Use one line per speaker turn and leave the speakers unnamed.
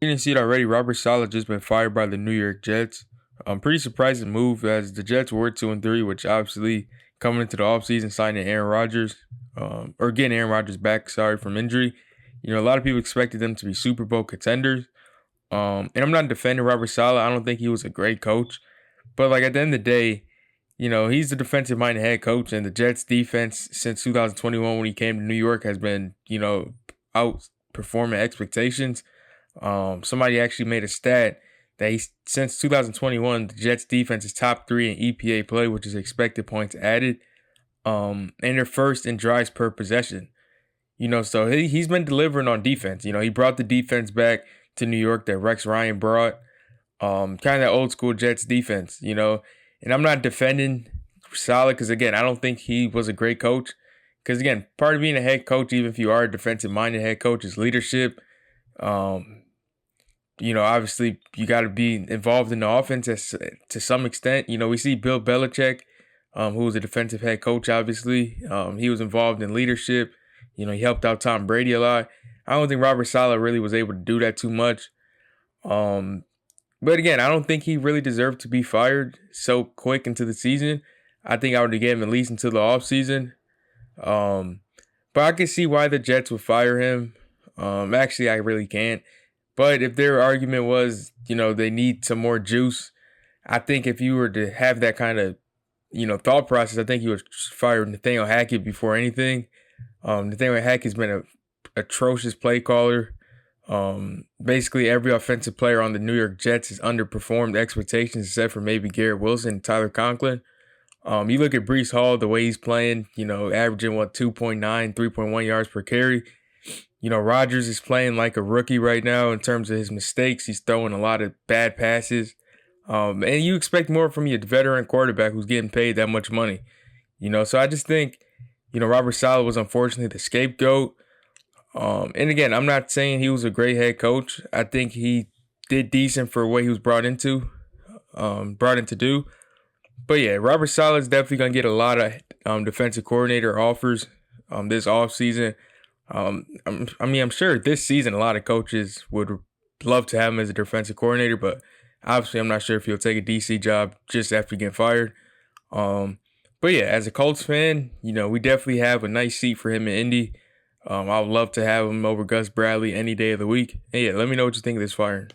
You didn't see it already. Robert Saleh just been fired by the New York Jets. Pretty surprising move as the Jets were 2-3, which obviously coming into the offseason signing Aaron Rodgers, or getting Aaron Rodgers back, sorry, from injury. A lot of people expected them to be Super Bowl contenders. And I'm not defending Robert Saleh. I don't think he was a great coach. But like at the end of the day, he's the defensive minded head coach, and the Jets defense since 2021 when he came to New York has been, outperforming expectations. Somebody actually made a stat that since 2021, the Jets defense is top three in EPA play, which is expected points added. And they're first in drives per possession. So he's been delivering on defense. He brought the defense back to New York that Rex Ryan brought. Kind of that old school Jets defense, And I'm not defending Saleh because, again, I don't think he was a great coach. Because, again, part of being a head coach, even if you are a defensive-minded head coach, is leadership. Obviously you got to be involved in the offense to some extent. We see Bill Belichick, who was a defensive head coach, obviously. He was involved in leadership. He helped out Tom Brady a lot. I don't think Robert Saleh really was able to do that too much. But again, I don't think he really deserved to be fired so quick into the season. I think I would have given him at least until the offseason. But I can see why the Jets would fire him. Actually, I really can't. But if their argument was, they need some more juice, I think if you were to have that kind of, thought process, I think you would fire Nathaniel Hackett before anything. Nathaniel Hackett's been an atrocious play caller. Basically, every offensive player on the New York Jets has underperformed expectations except for maybe Garrett Wilson and Tyler Conklin. You look at Breece Hall, the way he's playing, averaging 2.9, 3.1 yards per carry. Rodgers is playing like a rookie right now in terms of his mistakes. He's throwing a lot of bad passes. And you expect more from your veteran quarterback who's getting paid that much money. So I just think, Robert Saleh was unfortunately the scapegoat. And again, I'm not saying he was a great head coach. I think he did decent for what he was brought in to do. But yeah, Robert Saleh is definitely going to get a lot of defensive coordinator offers this offseason. I'm sure this season a lot of coaches would love to have him as a defensive coordinator, but obviously I'm not sure if he'll take a DC job just after getting fired. But yeah, as a Colts fan, we definitely have a nice seat for him in Indy. I would love to have him over Gus Bradley any day of the week. And yeah, let me know what you think of this firing.